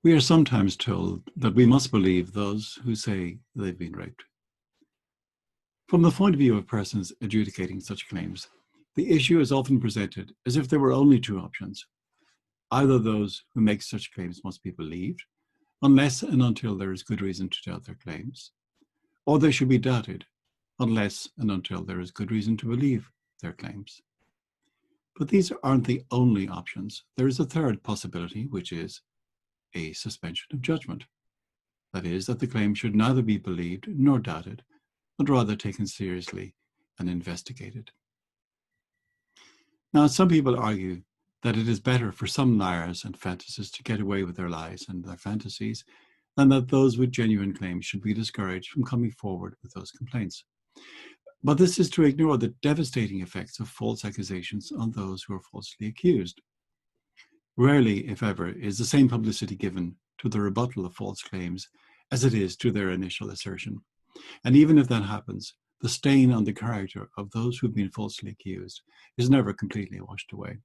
We are sometimes told that we must believe those who say they've been raped. From the point of view of persons adjudicating such claims, the issue is often presented as if there were only two options. Either those who make such claims must be believed, unless and until there is good reason to doubt their claims, or they should be doubted, unless and until there is good reason to believe their claims. But these aren't the only options. There is a third possibility, which is a suspension of judgment. That is, that the claim should neither be believed nor doubted, but rather taken seriously and investigated. Now, some people argue that it is better for some liars and fantasists to get away with their lies and their fantasies, than that those with genuine claims should be discouraged from coming forward with those complaints. But this is to ignore the devastating effects of false accusations on those who are falsely accused. Rarely, if ever, is the same publicity given to the rebuttal of false claims as it is to their initial assertion. And even if that happens, the stain on the character of those who've been falsely accused is never completely washed away.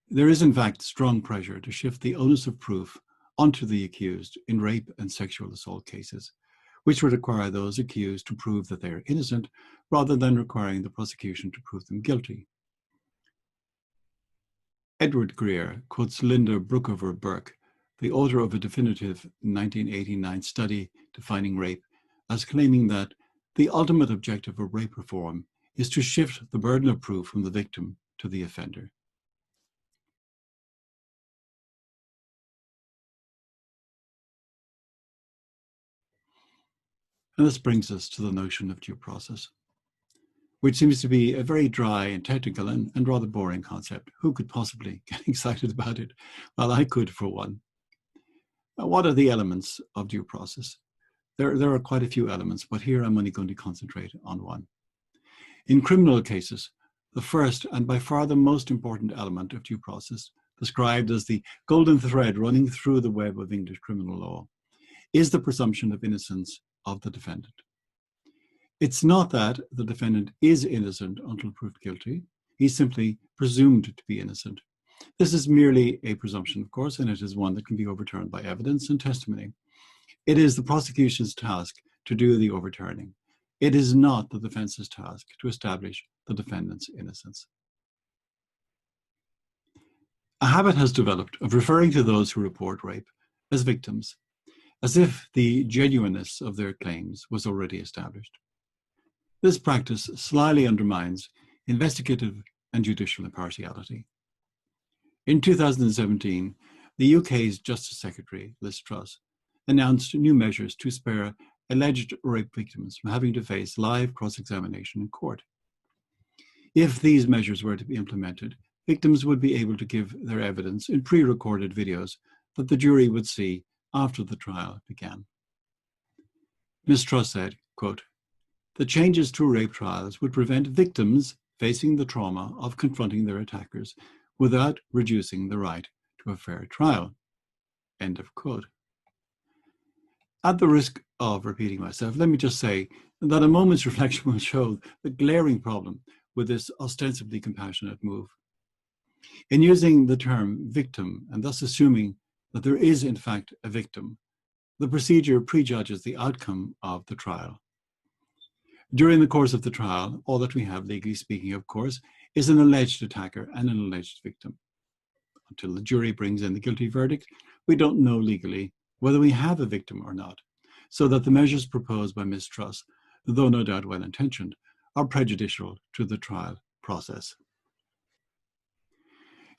There is, in fact, strong pressure to shift the onus of proof onto the accused in rape and sexual assault cases, which would require those accused to prove that they are innocent rather than requiring the prosecution to prove them guilty. Edward Greer quotes Linda Brookover Burke, the author of a definitive 1989 study defining rape, as claiming that the ultimate objective of rape reform is to shift the burden of proof from the victim to the offender. And this brings us to the notion of due process, which seems to be a very dry and technical and rather boring concept. Who could possibly get excited about it? Well, I could, for one. Now, what are the elements of due process? There are quite a few elements, but here I'm only going to concentrate on one. In criminal cases, the first and by far the most important element of due process, described as the golden thread running through the web of English criminal law, is the presumption of innocence of the defendant. It's not that the defendant is innocent until proved guilty. He's simply presumed to be innocent. This is merely a presumption, of course, and it is one that can be overturned by evidence and testimony. It is the prosecution's task to do the overturning. It is not the defense's task to establish the defendant's innocence. A habit has developed of referring to those who report rape as victims, as if the genuineness of their claims was already established. This practice slyly undermines investigative and judicial impartiality. In 2017, the UK's Justice Secretary, Liz Truss, announced new measures to spare alleged rape victims from having to face live cross-examination in court. If these measures were to be implemented, victims would be able to give their evidence in pre-recorded videos that the jury would see after the trial began. Ms. Truss said, quote, "The changes to rape trials would prevent victims facing the trauma of confronting their attackers without reducing the right to a fair trial." End of quote. At the risk of repeating myself, let me just say that a moment's reflection will show the glaring problem with this ostensibly compassionate move. In using the term victim, and thus assuming that there is in fact a victim, the procedure prejudges the outcome of the trial. During the course of the trial, all that we have, legally speaking, of course, is an alleged attacker and an alleged victim. Until the jury brings in the guilty verdict, we don't know legally whether we have a victim or not, so that the measures proposed by Ms. Truss, though no doubt well-intentioned, are prejudicial to the trial process.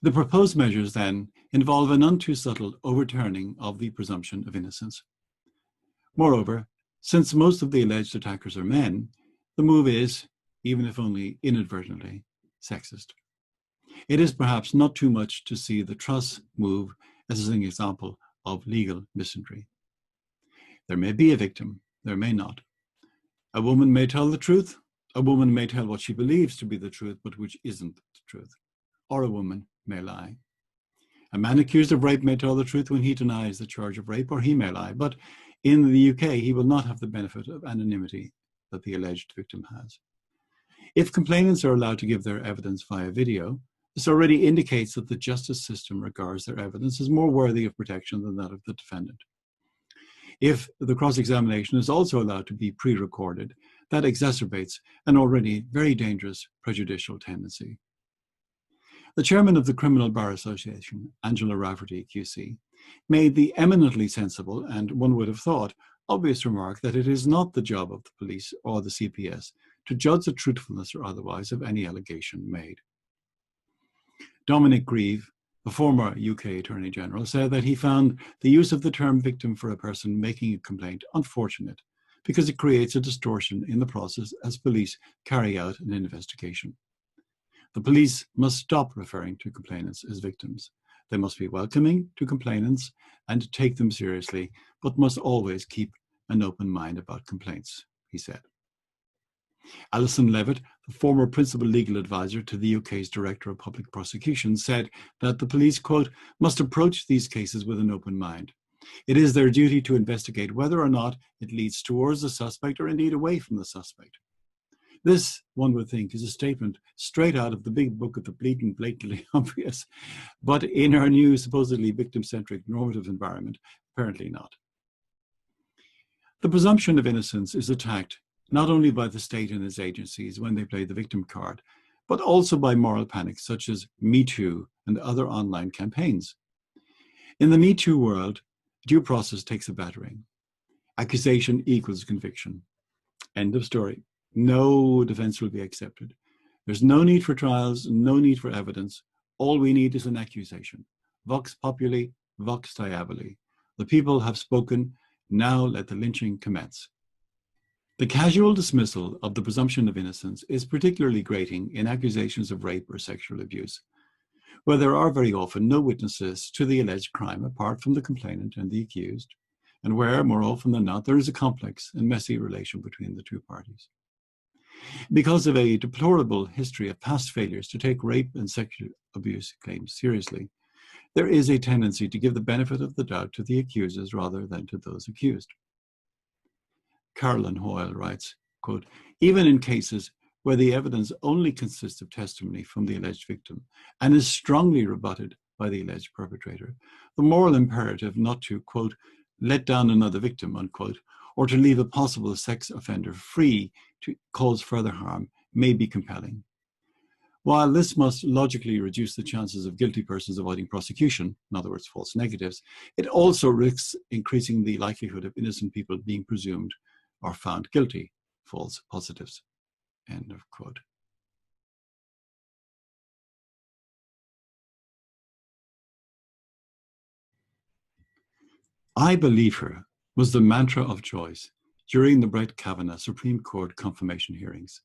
The proposed measures, then, involve a none too subtle overturning of the presumption of innocence. Moreover, since most of the alleged attackers are men, the move is, even if only inadvertently, sexist. It is perhaps not too much to see the Truss move as an example of legal misandry. There may be a victim, there may not. A woman may tell the truth, a woman may tell what she believes to be the truth, but which isn't the truth, or a woman may lie. A man accused of rape may tell the truth when he denies the charge of rape, or he may lie, but in the UK, he will not have the benefit of anonymity that the alleged victim has. If complainants are allowed to give their evidence via video, This already indicates that the justice system regards their evidence as more worthy of protection than that of the defendant. If the cross-examination is also allowed to be pre-recorded, that exacerbates an already very dangerous prejudicial tendency. The chairman of the Criminal Bar Association, Angela Rafferty, QC, made the eminently sensible and, one would have thought, obvious remark that it is not the job of the police or the CPS to judge the truthfulness or otherwise of any allegation made. Dominic Grieve, the former UK Attorney General, said that he found the use of the term victim for a person making a complaint unfortunate because it creates a distortion in the process as police carry out an investigation. The police must stop referring to complainants as victims. They must be welcoming to complainants and take them seriously, but must always keep an open mind about complaints, he said. Alison Levitt, the former principal legal advisor to the UK's Director of Public Prosecution, said that the police, quote, must approach these cases with an open mind. It is their duty to investigate whether or not it leads towards the suspect or indeed away from the suspect. This, one would think, is a statement straight out of the big book of the blatantly obvious, but in our new supposedly victim-centric normative environment, apparently not. The presumption of innocence is attacked not only by the state and its agencies when they play the victim card, but also by moral panics such as Me Too and other online campaigns. In the Me Too world, due process takes a battering. Accusation equals conviction. End of story. No defense will be accepted. There's no need for trials, no need for evidence. All we need is an accusation. Vox populi, vox diaboli. The people have spoken. Now let the lynching commence. The casual dismissal of the presumption of innocence is particularly grating in accusations of rape or sexual abuse, where there are very often no witnesses to the alleged crime apart from the complainant and the accused, and where, more often than not, there is a complex and messy relation between the two parties. Because of a deplorable history of past failures to take rape and sexual abuse claims seriously, there is a tendency to give the benefit of the doubt to the accusers rather than to those accused. Carolyn Hoyle writes, quote, even in cases where the evidence only consists of testimony from the alleged victim and is strongly rebutted by the alleged perpetrator, the moral imperative not to, quote, let down another victim, unquote, or to leave a possible sex offender free to cause further harm may be compelling. While this must logically reduce the chances of guilty persons avoiding prosecution, in other words, false negatives, it also risks increasing the likelihood of innocent people being presumed or found guilty, false positives. End of quote. I believe her was the mantra of choice during the Brett Kavanaugh Supreme Court confirmation hearings.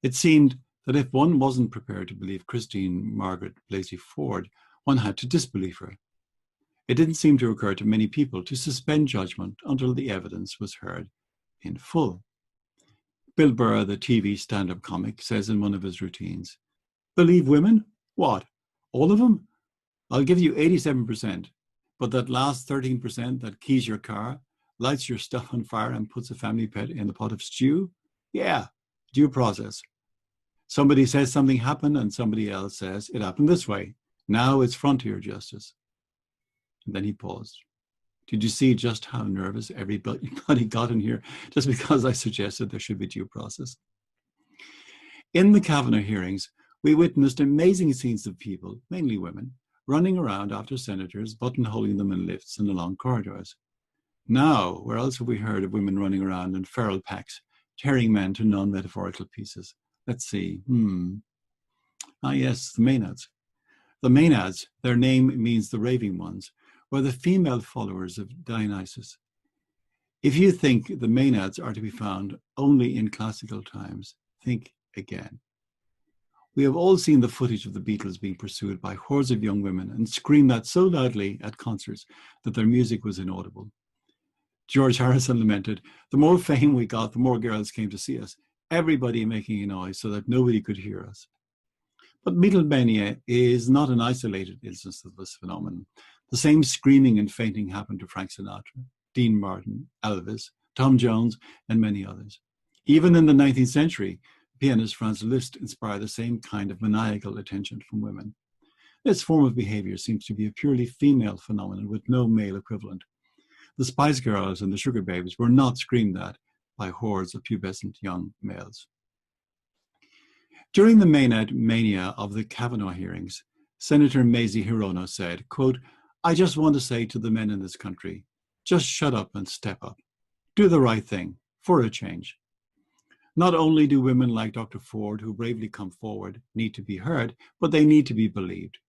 It seemed that if one wasn't prepared to believe Christine Margaret Blasey Ford, one had to disbelieve her. It didn't seem to occur to many people to suspend judgment until the evidence was heard in full. Bill Burr, the TV stand-up comic, says in one of his routines, believe women? What? All of them? I'll give you 87%, but that last 13% that keys your car, lights your stuff on fire and puts a family pet in a pot of stew? Yeah, due process. Somebody says something happened and somebody else says it happened this way. Now it's frontier justice. And then he paused. Did you see just how nervous everybody got in here just because I suggested there should be due process? In the Kavanaugh hearings, we witnessed amazing scenes of people, mainly women, running around after senators, buttonholing them in lifts and along corridors. Now, where else have we heard of women running around in feral packs, tearing men to non-metaphorical pieces? Let's see. Ah, yes, the Maenads. The Maenads, their name means the raving ones, were the female followers of Dionysus. If you think the Maenads are to be found only in classical times, think again. We have all seen the footage of the Beatles being pursued by hordes of young women and screamed that so loudly at concerts that their music was inaudible. George Harrison lamented, the more fame we got, the more girls came to see us, everybody making a noise so that nobody could hear us. But Beatlemania is not an isolated instance of this phenomenon. The same screaming and fainting happened to Frank Sinatra, Dean Martin, Elvis, Tom Jones, and many others. Even in the 19th century, pianist Franz Liszt inspired the same kind of maniacal attention from women. This form of behavior seems to be a purely female phenomenon with no male equivalent. The Spice Girls and the Sugar Babies were not screamed at by hordes of pubescent young males. During the Maynard mania of the Kavanaugh hearings, Senator Mazie Hirono said, quote, "I just want to say to the men in this country, just shut up and step up. Do the right thing for a change. Not only do women like Dr. Ford, who bravely come forward, need to be heard, but they need to be believed."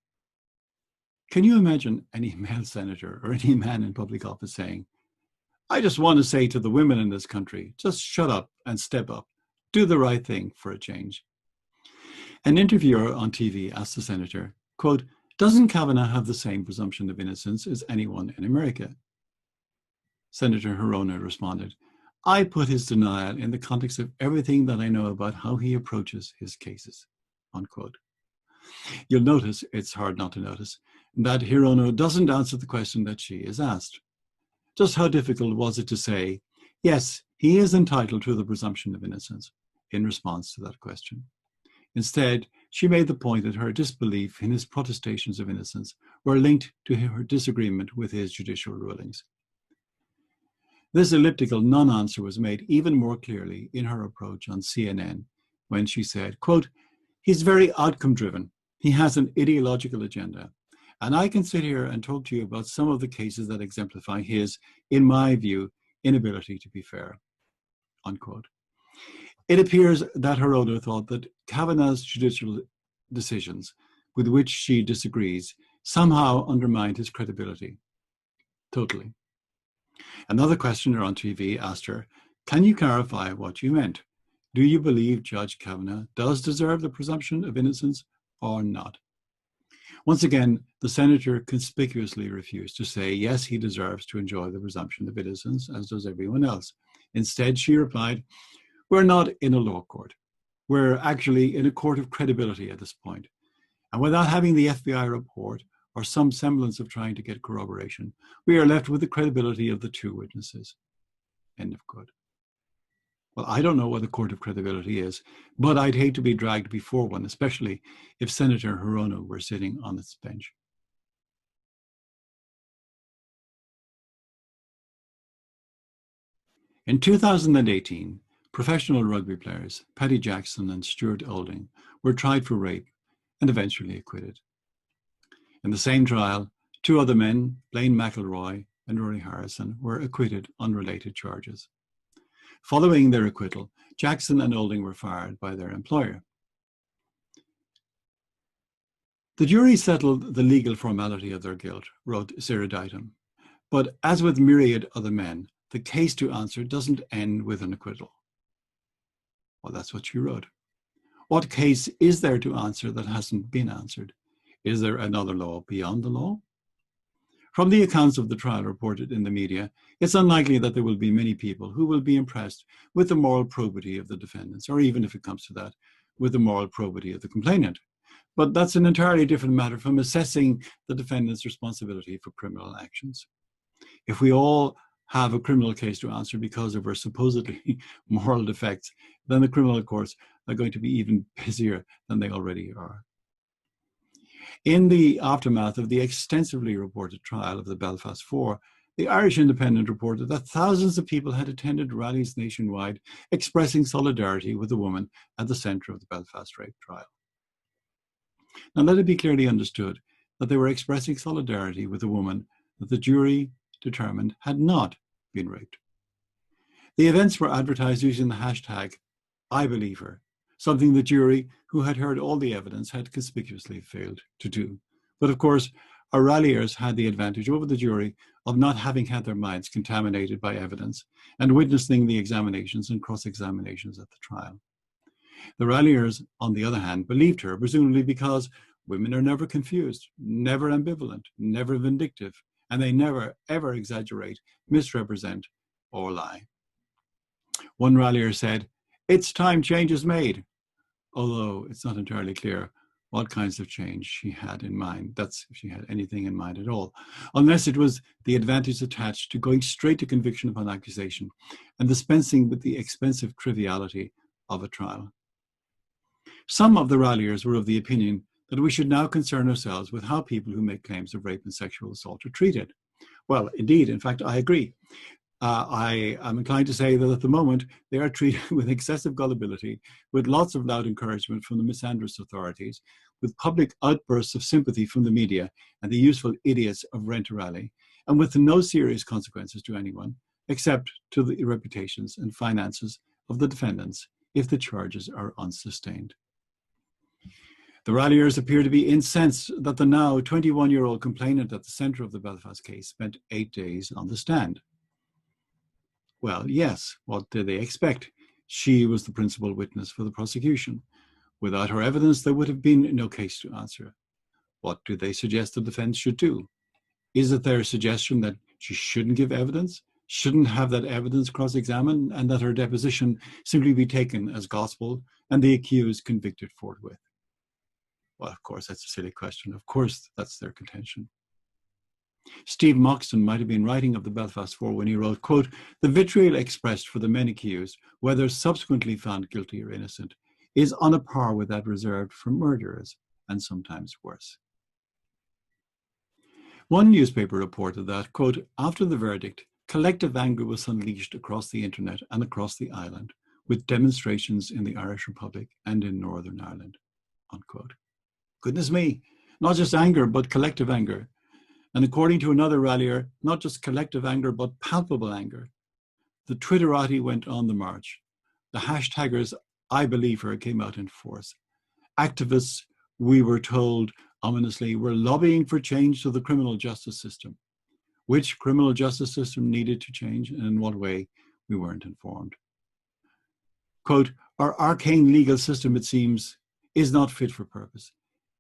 Can you imagine any male senator or any man in public office saying, "I just want to say to the women in this country, just shut up and step up. Do the right thing for a change"? An interviewer on TV asked the senator, quote, "Doesn't Kavanaugh have the same presumption of innocence as anyone in America?" Senator Hirono responded, "I put his denial in the context of everything that I know about how he approaches his cases," unquote. You'll notice, it's hard not to notice, that Hirono doesn't answer the question that she is asked. Just how difficult was it to say, yes, he is entitled to the presumption of innocence, in response to that question? Instead, she made the point that her disbelief in his protestations of innocence were linked to her disagreement with his judicial rulings. This elliptical non-answer was made even more clearly in her approach on CNN when she said, quote, "He's very outcome-driven. He has an ideological agenda. And I can sit here and talk to you about some of the cases that exemplify his, in my view, inability to be fair," unquote. It appears that Hirono thought that Kavanaugh's judicial decisions, with which she disagrees, somehow undermined his credibility. Totally. Another questioner on TV asked her, "Can you clarify what you meant? Do you believe Judge Kavanaugh does deserve the presumption of innocence or not?" Once again, the senator conspicuously refused to say, yes, he deserves to enjoy the presumption of innocence, as does everyone else. Instead, she replied, "We're not in a law court. We're actually in a court of credibility at this point. And without having the FBI report or some semblance of trying to get corroboration, we are left with the credibility of the two witnesses." End of quote. Well, I don't know what a court of credibility is, but I'd hate to be dragged before one, especially if Senator Hirono were sitting on its bench. In 2018, professional rugby players Paddy Jackson and Stuart Olding were tried for rape and eventually acquitted. In the same trial, two other men, Blaine McElroy and Rory Harrison, were acquitted on related charges. Following their acquittal, Jackson and Olding were fired by their employer. "The jury settled the legal formality of their guilt," wrote Sarah Dighton. "But as with myriad other men, the case to answer doesn't end with an acquittal." Well, that's what she wrote. What case is there to answer that hasn't been answered? Is there another law beyond the law? From the accounts of the trial reported in the media, it's unlikely that there will be many people who will be impressed with the moral probity of the defendants, or even if it comes to that, with the moral probity of the complainant. But that's an entirely different matter from assessing the defendant's responsibility for criminal actions. If we all have a criminal case to answer because of our supposedly moral defects, then the criminal courts are going to be even busier than they already are. In the aftermath of the extensively reported trial of the Belfast Four, the Irish Independent reported that thousands of people had attended rallies nationwide expressing solidarity with the woman at the centre of the Belfast rape trial. Now, let it be clearly understood that they were expressing solidarity with a woman that the jury determined had not been raped. The events were advertised using the hashtag #IBelieveHer, something the jury, who had heard all the evidence, had conspicuously failed to do. But of course, our ralliers had the advantage over the jury of not having had their minds contaminated by evidence and witnessing the examinations and cross-examinations at the trial. The ralliers, on the other hand, believed her, presumably because women are never confused, never ambivalent, never vindictive, and they never, ever exaggerate, misrepresent, or lie. One rallier said, "It's time change is made," although it's not entirely clear what kinds of change she had in mind. That's if she had anything in mind at all, unless it was the advantage attached to going straight to conviction upon accusation and dispensing with the expensive triviality of a trial. Some of the ralliers were of the opinion that we should now concern ourselves with how people who make claims of rape and sexual assault are treated. Well, indeed, in fact, I agree. I am inclined to say that at the moment they are treated with excessive gullibility, with lots of loud encouragement from the misandrous authorities, with public outbursts of sympathy from the media and the useful idiots of Rent a Rally, and with no serious consequences to anyone, except to the reputations and finances of the defendants if the charges are unsustained. The ralliers appear to be incensed that the now 21-year-old complainant at the centre of the Belfast case spent 8 days on the stand. Well, yes, what did they expect? She was the principal witness for the prosecution. Without her evidence, there would have been no case to answer. What do they suggest the defense should do? Is it their suggestion that she shouldn't give evidence, shouldn't have that evidence cross-examined, and that her deposition simply be taken as gospel and the accused convicted forthwith? Well, of course, that's a silly question. Of course, that's their contention. Steve Moxton might have been writing of the Belfast Four when he wrote, quote, "The vitriol expressed for the men accused, whether subsequently found guilty or innocent, is on a par with that reserved for murderers, and sometimes worse." One newspaper reported that, quote, "After the verdict, collective anger was unleashed across the internet and across the island, with demonstrations in the Irish Republic and in Northern Ireland," unquote. Goodness me, not just anger, but collective anger. And according to another rallier, not just collective anger, but palpable anger. The Twitterati went on the march. The hashtaggers, "I believe her," came out in force. Activists, we were told ominously, were lobbying for change to the criminal justice system. Which criminal justice system needed to change and in what way, we weren't informed. Quote, "Our arcane legal system, it seems, is not fit for purpose.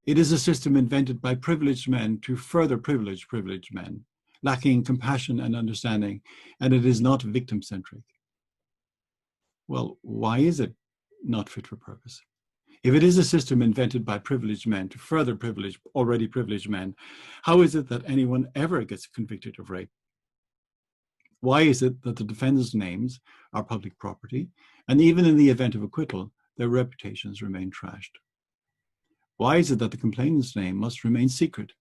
It is a system invented by privileged men to further privilege privileged men, lacking compassion and understanding, and it is not victim-centric." Well, why is it not fit for purpose? If it is a system invented by privileged men to further privilege already privileged men, how is it that anyone ever gets convicted of rape? Why is it that the defendants' names are public property, and even in the event of acquittal, their reputations remain trashed? Why is it that the complainant's name must remain secret?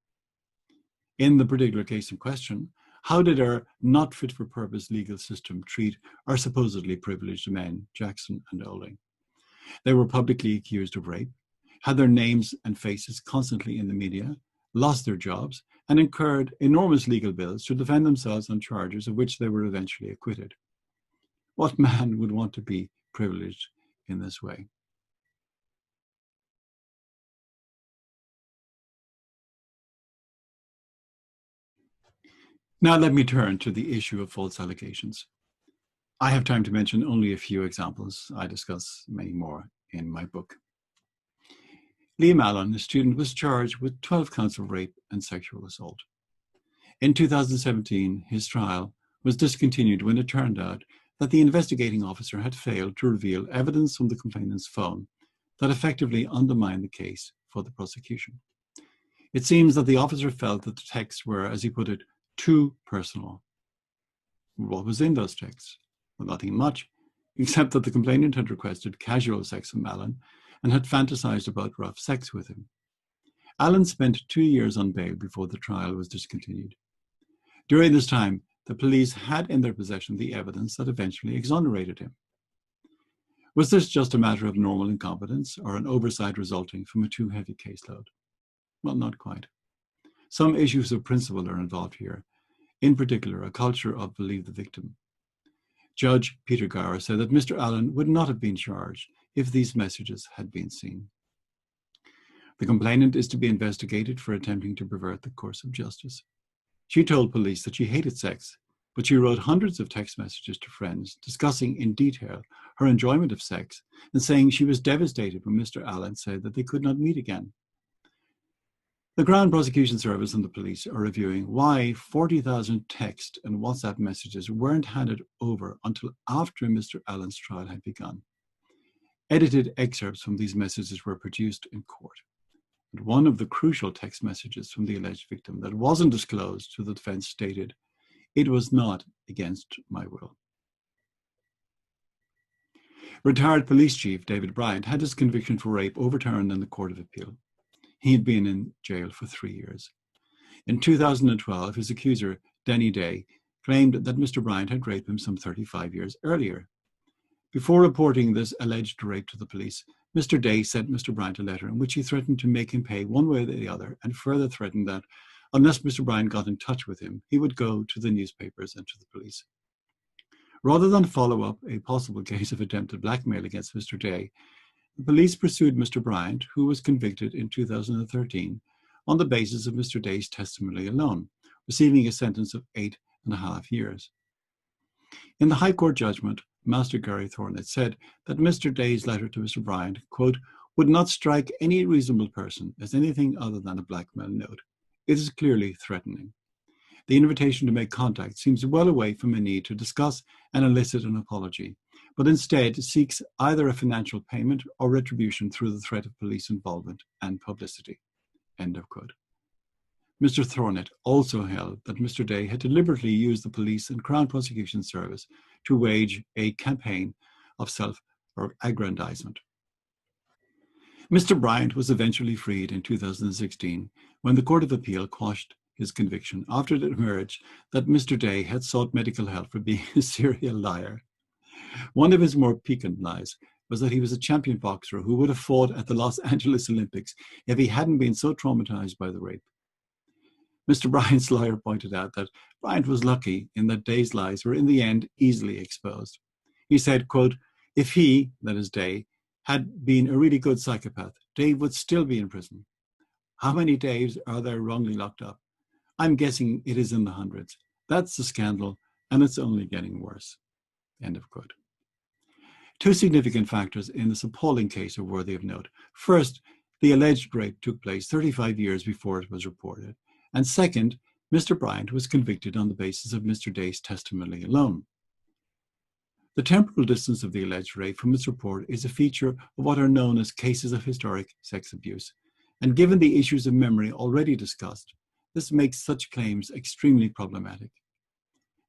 In the particular case in question, how did our not fit for purpose legal system treat our supposedly privileged men, Jackson and Oling? They were publicly accused of rape, had their names and faces constantly in the media, lost their jobs, and incurred enormous legal bills to defend themselves on charges of which they were eventually acquitted. What man would want to be privileged in this way? Now let me turn to the issue of false allegations. I have time to mention only a few examples. I discuss many more in my book. Liam Allen, a student, was charged with 12 counts of rape and sexual assault. In 2017, his trial was discontinued when it turned out that the investigating officer had failed to reveal evidence from the complainant's phone that effectively undermined the case for the prosecution. It seems that the officer felt that the texts were, as he put it, too personal. What was in those texts? Well, nothing much, except that the complainant had requested casual sex from Allen and had fantasized about rough sex with him. Allen spent 2 years on bail before the trial was discontinued. During this time, the police had in their possession the evidence that eventually exonerated him. Was this just a matter of normal incompetence or an oversight resulting from a too heavy caseload? Well, not quite. Some issues of principle are involved here, in particular a culture of believe the victim. Judge Peter Gower said that Mr. Allen would not have been charged if these messages had been seen. The complainant is to be investigated for attempting to pervert the course of justice. She told police that she hated sex, but she wrote hundreds of text messages to friends discussing in detail her enjoyment of sex and saying she was devastated when Mr. Allen said that they could not meet again. The Crown Prosecution Service and the police are reviewing why 40,000 text and WhatsApp messages weren't handed over until after Mr. Allen's trial had begun. Edited excerpts from these messages were produced in court. And one of the crucial text messages from the alleged victim that wasn't disclosed to the defense stated, "It was not against my will." Retired police chief David Bryant had his conviction for rape overturned in the Court of Appeal. He had been in jail for 3 years. In 2012, his accuser, Denny Day, claimed that Mr. Bryant had raped him some 35 years earlier. Before reporting this alleged rape to the police, Mr. Day sent Mr. Bryant a letter in which he threatened to make him pay one way or the other, and further threatened that, unless Mr. Bryant got in touch with him, he would go to the newspapers and to the police. Rather than follow up a possible case of attempted blackmail against Mr. Day, the police pursued Mr. Bryant, who was convicted in 2013, on the basis of Mr. Day's testimony alone, receiving a sentence of 8.5 years. In the High Court judgment, Master Gary Thornett said that Mr. Day's letter to Mr. Bryant, quote, would not strike any reasonable person as anything other than a blackmail note. It is clearly threatening. The invitation to make contact seems well away from a need to discuss and elicit an apology, but instead seeks either a financial payment or retribution through the threat of police involvement and publicity. End of quote. Mr. Thornett also held that Mr. Day had deliberately used the police and Crown Prosecution Service to wage a campaign of self-aggrandizement. Mr. Bryant was eventually freed in 2016 when the Court of Appeal quashed his conviction after it emerged that Mr. Day had sought medical help for being a serial liar. One of his more piquant lies was that he was a champion boxer who would have fought at the Los Angeles Olympics if he hadn't been so traumatized by the rape. Mr. Bryant's lawyer pointed out that Bryant was lucky in that Day's lies were in the end easily exposed. He said, quote, if he, that is Day, had been a really good psychopath, Dave would still be in prison. How many Daves are there wrongly locked up? I'm guessing it is in the hundreds. That's the scandal, and it's only getting worse. End of quote. Two significant factors in this appalling case are worthy of note. First, the alleged rape took place 35 years before it was reported. And second, Mr. Bryant was convicted on the basis of Mr. Day's testimony alone. The temporal distance of the alleged rape from its report is a feature of what are known as cases of historic sex abuse. And given the issues of memory already discussed, this makes such claims extremely problematic.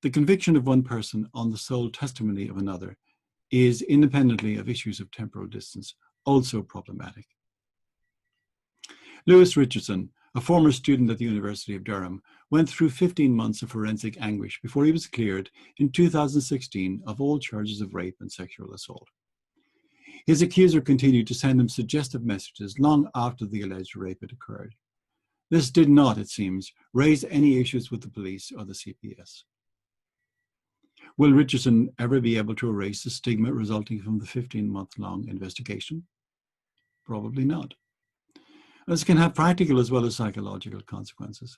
The conviction of one person on the sole testimony of another is, independently of issues of temporal distance, also problematic. Lewis Richardson, a former student at the University of Durham, went through 15 months of forensic anguish before he was cleared in 2016 of all charges of rape and sexual assault. His accuser continued to send him suggestive messages long after the alleged rape had occurred. This did not, it seems, raise any issues with the police or the CPS. Will Richardson ever be able to erase the stigma resulting from the 15-month-long investigation? Probably not. This can have practical as well as psychological consequences.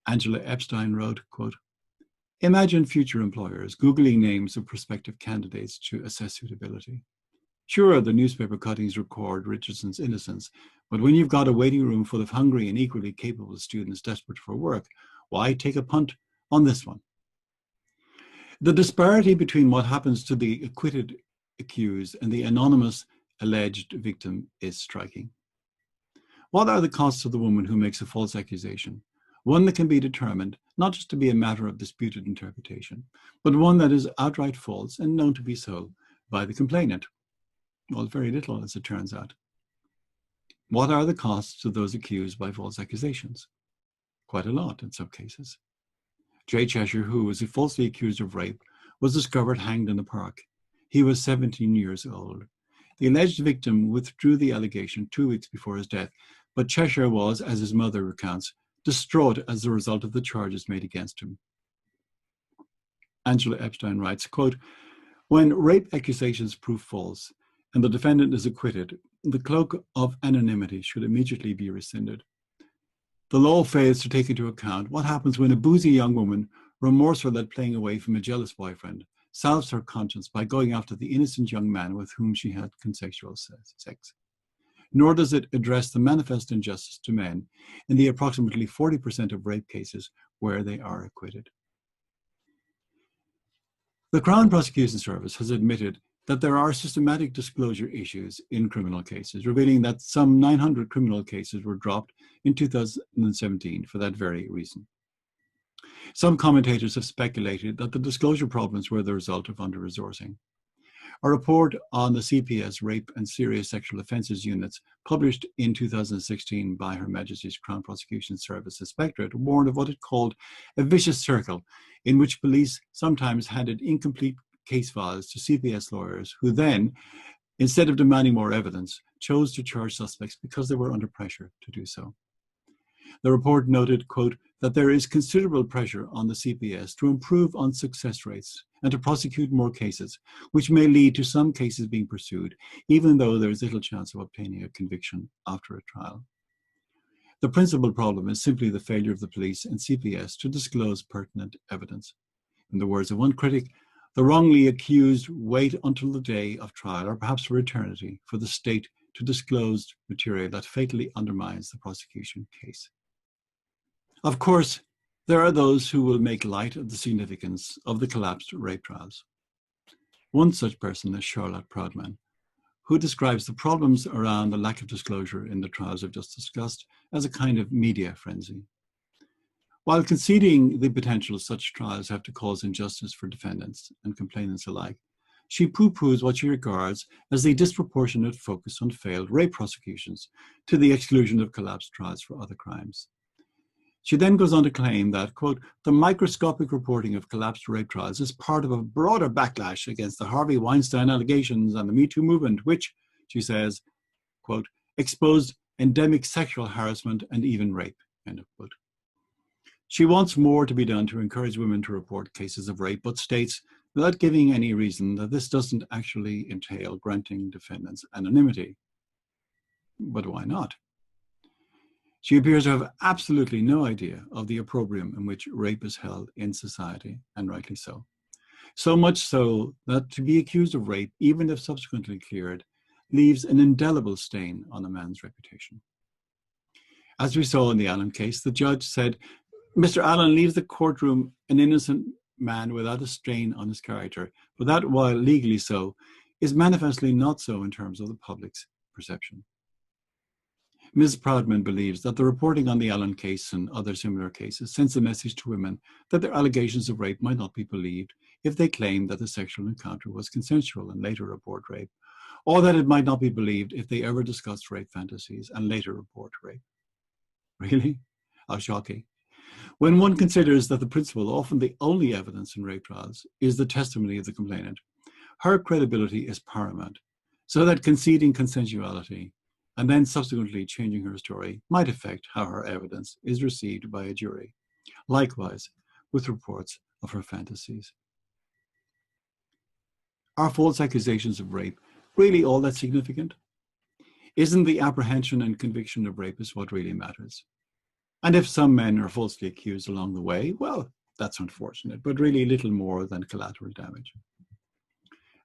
Angela Epstein wrote, quote, imagine future employers Googling names of prospective candidates to assess suitability. Sure, the newspaper cuttings record Richardson's innocence, but when you've got a waiting room full of hungry and equally capable students desperate for work, why take a punt on this one? The disparity between what happens to the acquitted accused and the anonymous alleged victim is striking. What are the costs of the woman who makes a false accusation? One that can be determined not just to be a matter of disputed interpretation, but one that is outright false and known to be so by the complainant. Well, very little, as it turns out. What are the costs to those accused by false accusations? Quite a lot in some cases. Jay Cheshire, who was falsely accused of rape, was discovered hanged in a park. He was 17 years old. The alleged victim withdrew the allegation 2 weeks before his death, but Cheshire was, as his mother recounts, distraught as a result of the charges made against him. Angela Epstein writes, quote, when rape accusations prove false and the defendant is acquitted, the cloak of anonymity should immediately be rescinded. The law fails to take into account what happens when a boozy young woman, remorseful at playing away from a jealous boyfriend, salves her conscience by going after the innocent young man with whom she had consensual sex. Nor does it address the manifest injustice to men in the approximately 40% of rape cases where they are acquitted. The Crown Prosecution Service has admitted that there are systematic disclosure issues in criminal cases, revealing that some 900 criminal cases were dropped in 2017 for that very reason. Some commentators have speculated that the disclosure problems were the result of under-resourcing. A report on the CPS Rape and Serious Sexual Offences Units, published in 2016 by Her Majesty's Crown Prosecution Service Inspectorate, warned of what it called a vicious circle in which police sometimes handed incomplete case files to CPS lawyers who then, instead of demanding more evidence, chose to charge suspects because they were under pressure to do so. The report noted, quote, that there is considerable pressure on the CPS to improve on success rates and to prosecute more cases, which may lead to some cases being pursued, even though there is little chance of obtaining a conviction after a trial. The principal problem is simply the failure of the police and CPS to disclose pertinent evidence. In the words of one critic, the wrongly accused wait until the day of trial, or perhaps for eternity, for the state to disclose material that fatally undermines the prosecution case. Of course, there are those who will make light of the significance of the collapsed rape trials. One such person is Charlotte Proudman, who describes the problems around the lack of disclosure in the trials I've just discussed as a kind of media frenzy. While conceding the potential such trials have to cause injustice for defendants and complainants alike, she pooh-poohs what she regards as the disproportionate focus on failed rape prosecutions to the exclusion of collapsed trials for other crimes. She then goes on to claim that, quote, the microscopic reporting of collapsed rape trials is part of a broader backlash against the Harvey Weinstein allegations and the Me Too movement, which, she says, quote, exposed endemic sexual harassment and even rape, end of quote. She wants more to be done to encourage women to report cases of rape, but states, without giving any reason, that this doesn't actually entail granting defendants anonymity. But why not? She appears to have absolutely no idea of the opprobrium in which rape is held in society, and rightly so. So much so that to be accused of rape, even if subsequently cleared, leaves an indelible stain on a man's reputation. As we saw in the Allen case, the judge said, Mr. Allen leaves the courtroom an innocent man without a strain on his character, but that, while legally so, is manifestly not so in terms of the public's perception. Ms. Proudman believes that the reporting on the Allen case and other similar cases sends a message to women that their allegations of rape might not be believed if they claim that the sexual encounter was consensual and later report rape, or that it might not be believed if they ever discussed rape fantasies and later report rape. Really? How shocking. When one considers that the principal, often the only evidence in rape trials, is the testimony of the complainant, her credibility is paramount, so that conceding consensuality and then subsequently changing her story might affect how her evidence is received by a jury. Likewise, with reports of her fantasies. Are false accusations of rape really all that significant? Isn't the apprehension and conviction of rapists what really matters? And if some men are falsely accused along the way, well, that's unfortunate, but really little more than collateral damage.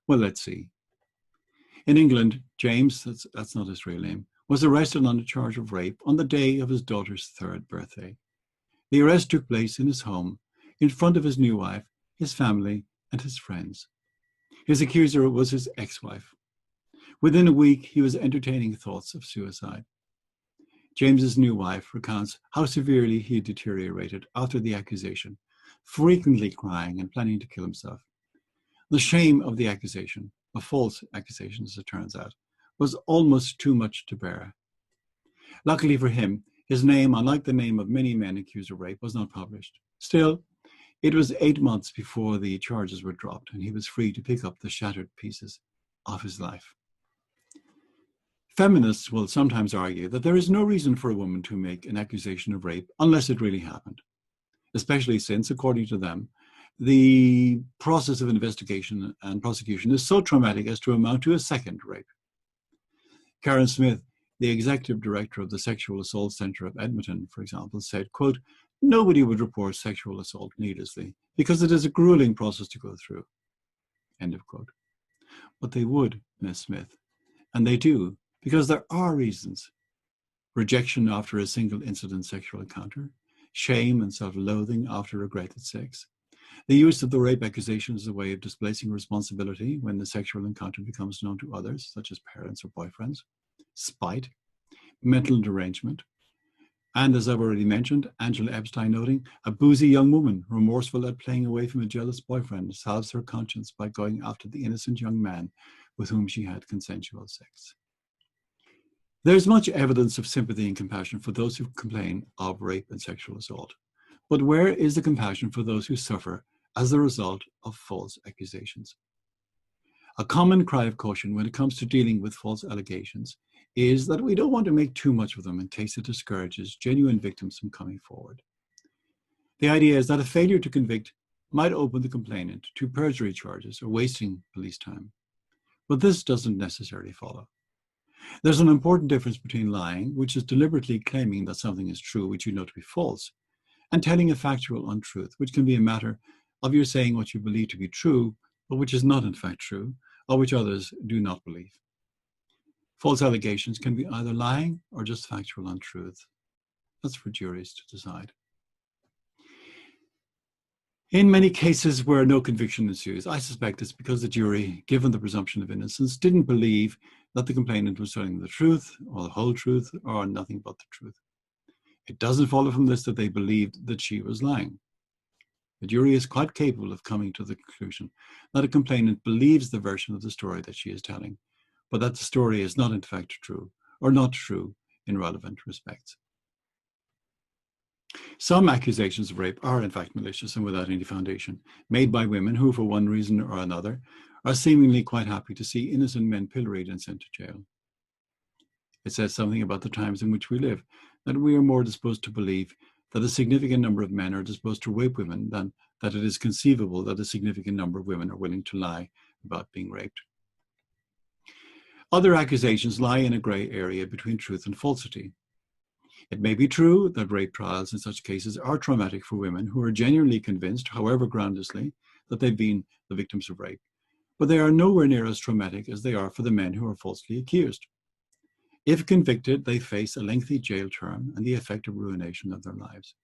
Well, let's see. In England, James, that's not his real name, was arrested on a charge of rape on the day of his daughter's 3rd birthday. The arrest took place in his home, in front of his new wife, his family, and his friends. His accuser was his ex-wife. Within a week, he was entertaining thoughts of suicide. James's new wife recounts how severely he deteriorated after the accusation, frequently crying and planning to kill himself. The shame of the accusation, a false accusation as it turns out, was almost too much to bear. Luckily for him, his name, unlike the name of many men accused of rape, was not published. Still, it was 8 months before the charges were dropped and he was free to pick up the shattered pieces of his life. Feminists will sometimes argue that there is no reason for a woman to make an accusation of rape unless it really happened, especially since, according to them, the process of investigation and prosecution is so traumatic as to amount to a second rape. Karen Smith, the executive director of the Sexual Assault Center of Edmonton, for example, said, quote, nobody would report sexual assault needlessly because it is a grueling process to go through, end of quote. But they would, Ms. Smith, and they do, because there are reasons. Rejection after a single incident sexual encounter, shame and self-loathing after regretted sex, the use of the rape accusation as a way of displacing responsibility when the sexual encounter becomes known to others, such as parents or boyfriends, spite, mental derangement, And as I've already mentioned, Angela Epstein noting, a boozy young woman, remorseful at playing away from a jealous boyfriend, salves her conscience by going after the innocent young man with whom she had consensual sex. There's much evidence of sympathy and compassion for those who complain of rape and sexual assault. But where is the compassion for those who suffer as a result of false accusations? A common cry of caution when it comes to dealing with false allegations is that we don't want to make too much of them in case it discourages genuine victims from coming forward. The idea is that a failure to convict might open the complainant to perjury charges or wasting police time. But this doesn't necessarily follow. There's an important difference between lying, which is deliberately claiming that something is true which you know to be false, and telling a factual untruth, which can be a matter of your saying what you believe to be true, but which is not in fact true, or which others do not believe. False allegations can be either lying or just factual untruth. That's for juries to decide. In many cases where no conviction ensues, I suspect it's because the jury, given the presumption of innocence, didn't believe that the complainant was telling the truth, or the whole truth, or nothing but the truth. It doesn't follow from this that they believed that she was lying. The jury is quite capable of coming to the conclusion that a complainant believes the version of the story that she is telling, but that the story is not in fact true, or not true in relevant respects. Some accusations of rape are in fact malicious and without any foundation, made by women who, for one reason or another, are seemingly quite happy to see innocent men pilloried and sent to jail. It says something about the times in which we live, that we are more disposed to believe that a significant number of men are disposed to rape women than that it is conceivable that a significant number of women are willing to lie about being raped. Other accusations lie in a grey area between truth and falsity. It may be true that rape trials in such cases are traumatic for women who are genuinely convinced, however groundlessly, that they've been the victims of rape, but they are nowhere near as traumatic as they are for the men who are falsely accused. If convicted, they face a lengthy jail term and the effective ruination of their lives.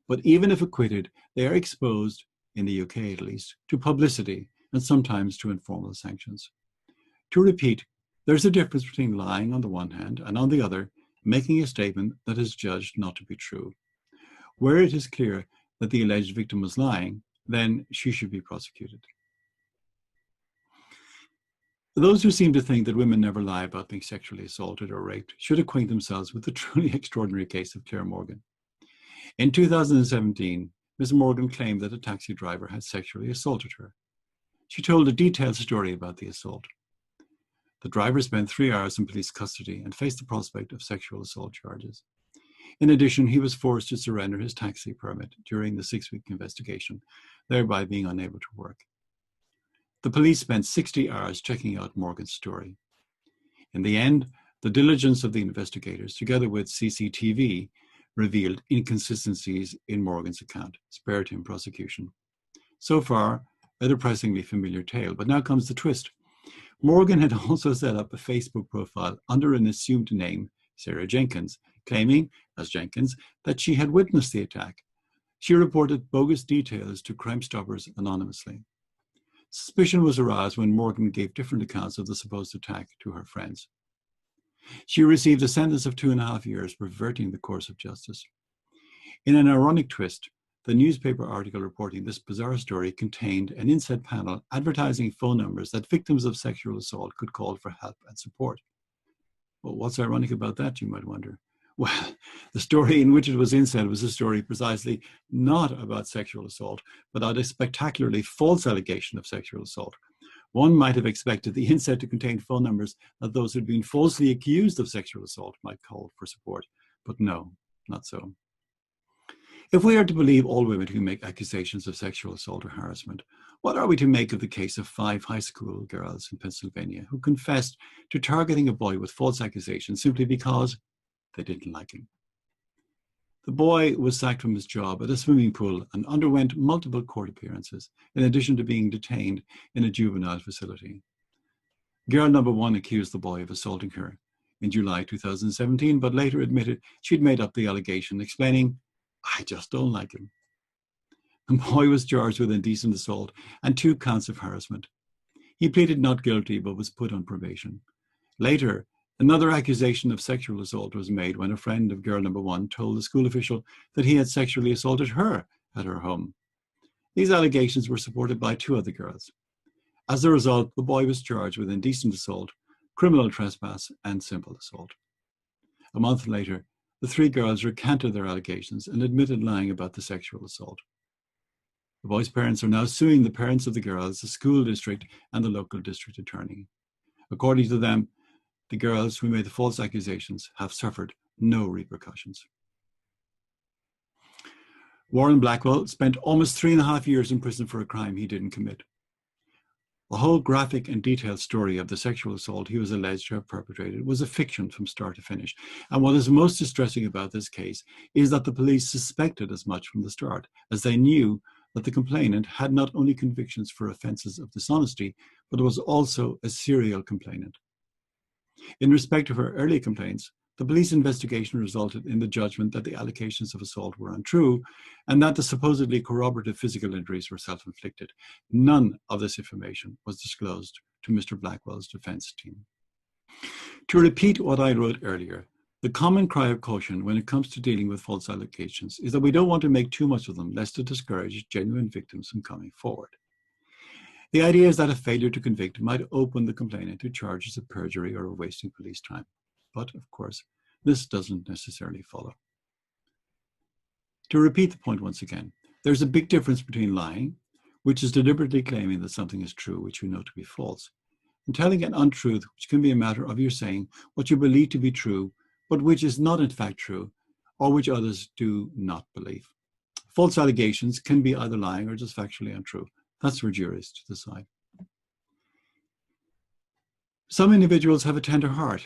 But even if acquitted, they are exposed, in the UK at least, to publicity and sometimes to informal sanctions. To repeat, there's a difference between lying on the one hand and on the other, making a statement that is judged not to be true. Where it is clear that the alleged victim was lying, then she should be prosecuted. Those who seem to think that women never lie about being sexually assaulted or raped should acquaint themselves with the truly extraordinary case of Claire Morgan. In 2017, Ms. Morgan claimed that a taxi driver had sexually assaulted her. She told a detailed story about the assault. The driver spent 3 hours in police custody and faced the prospect of sexual assault charges. In addition, he was forced to surrender his taxi permit during the 6-week investigation, thereby being unable to work. The police spent 60 hours checking out Morgan's story. In the end, the diligence of the investigators, together with CCTV, revealed inconsistencies in Morgan's account, spared him prosecution. So far, a depressingly familiar tale, but now comes the twist. Morgan had also set up a Facebook profile under an assumed name, Sarah Jenkins, claiming, as Jenkins, that she had witnessed the attack. She reported bogus details to Crime Stoppers anonymously. Suspicion was aroused when Morgan gave different accounts of the supposed attack to her friends. She received a sentence of 2.5 years, reverting the course of justice. In an ironic twist, the newspaper article reporting this bizarre story contained an inset panel advertising phone numbers that victims of sexual assault could call for help and support. Well, what's ironic about that, you might wonder? Well, the story in which it was inset was a story precisely not about sexual assault, but about a spectacularly false allegation of sexual assault. One might have expected the inset to contain phone numbers that those who had been falsely accused of sexual assault might call for support, but no, not so. If we are to believe all women who make accusations of sexual assault or harassment, what are we to make of the case of 5 high school girls in Pennsylvania who confessed to targeting a boy with false accusations simply because they didn't like him? The boy was sacked from his job at a swimming pool and underwent multiple court appearances, in addition to being detained in a juvenile facility. Girl number 1 accused the boy of assaulting her in July 2017, but later admitted she'd made up the allegation, explaining, "I just don't like him." The boy was charged with indecent assault and 2 counts of harassment. He pleaded not guilty, but was put on probation. Later, Another accusation of sexual assault was made when a friend of girl number 1 told the school official that he had sexually assaulted her at her home. These allegations were supported by 2 other girls. As a result, the boy was charged with indecent assault, criminal trespass, and simple assault. A month later, the 3 girls recanted their allegations and admitted lying about the sexual assault. The boys' parents are now suing the parents of the girls, the school district, and the local district attorney. According to them, the girls who made the false accusations have suffered no repercussions. Warren Blackwell spent almost 3.5 years in prison for a crime he didn't commit. The whole graphic and detailed story of the sexual assault he was alleged to have perpetrated was a fiction from start to finish. And what is most distressing about this case is that the police suspected as much from the start, as they knew that the complainant had not only convictions for offences of dishonesty, but was also a serial complainant. In respect of her early complaints, the police investigation resulted in the judgment that the allegations of assault were untrue and that the supposedly corroborative physical injuries were self-inflicted. None of this information was disclosed to Mr. Blackwell's defense team. To repeat what I wrote earlier, the common cry of caution when it comes to dealing with false allegations is that we don't want to make too much of them, lest it discourage genuine victims from coming forward. The idea is that a failure to convict might open the complainant to charges of perjury or of wasting police time. But, of course, this doesn't necessarily follow. To repeat the point once again, there's a big difference between lying, which is deliberately claiming that something is true, which you know to be false, and telling an untruth, which can be a matter of you saying what you believe to be true, but which is not in fact true, or which others do not believe. False allegations can be either lying or just factually untrue. That's for juries to decide. Some individuals have a tender heart,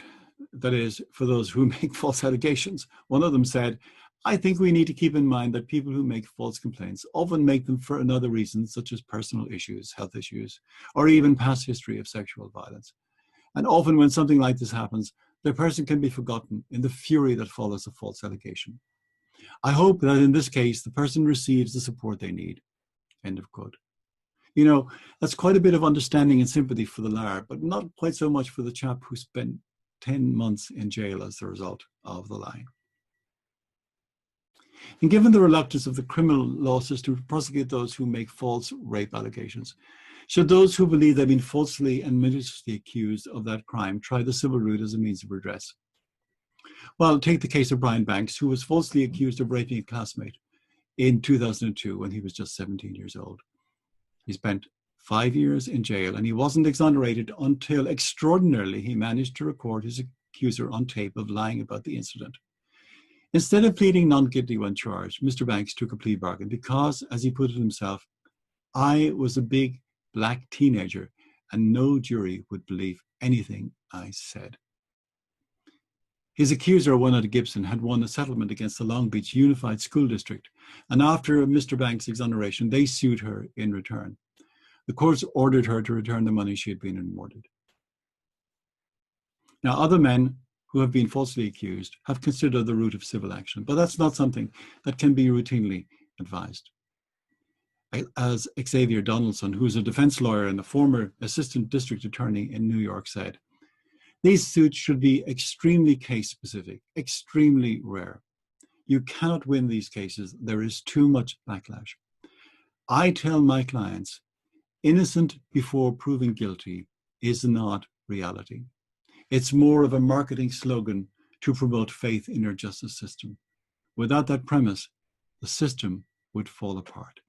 that is, for those who make false allegations. One of them said, I think we need to keep in mind that people who make false complaints often make them for another reason, such as personal issues, health issues, or even past history of sexual violence. And often when something like this happens, the person can be forgotten in the fury that follows a false allegation. I hope that in this case, the person receives the support they need. End of quote. You know, that's quite a bit of understanding and sympathy for the liar, but not quite so much for the chap who spent 10 months in jail as the result of the lying. And given the reluctance of the criminal law system to prosecute those who make false rape allegations, should those who believe they've been falsely and maliciously accused of that crime try the civil route as a means of redress? Well, take the case of Brian Banks, who was falsely accused of raping a classmate in 2002 when he was just 17 years old. He spent 5 years in jail and he wasn't exonerated until, extraordinarily, he managed to record his accuser on tape of lying about the incident. Instead of pleading non-guilty when charged, Mr. Banks took a plea bargain because, as he put it himself, I was a big black teenager and no jury would believe anything I said. His accuser, Winona Gibson, had won a settlement against the Long Beach Unified School District, and after Mr. Banks' exoneration, they sued her in return. The courts ordered her to return the money she had been awarded. Now, other men who have been falsely accused have considered the route of civil action, but that's not something that can be routinely advised. As Xavier Donaldson, who's a defense lawyer and a former assistant district attorney in New York, said, these suits should be extremely case-specific, extremely rare. You cannot win these cases. There is too much backlash. I tell my clients, innocent before proven guilty is not reality. It's more of a marketing slogan to promote faith in your justice system. Without that premise, the system would fall apart.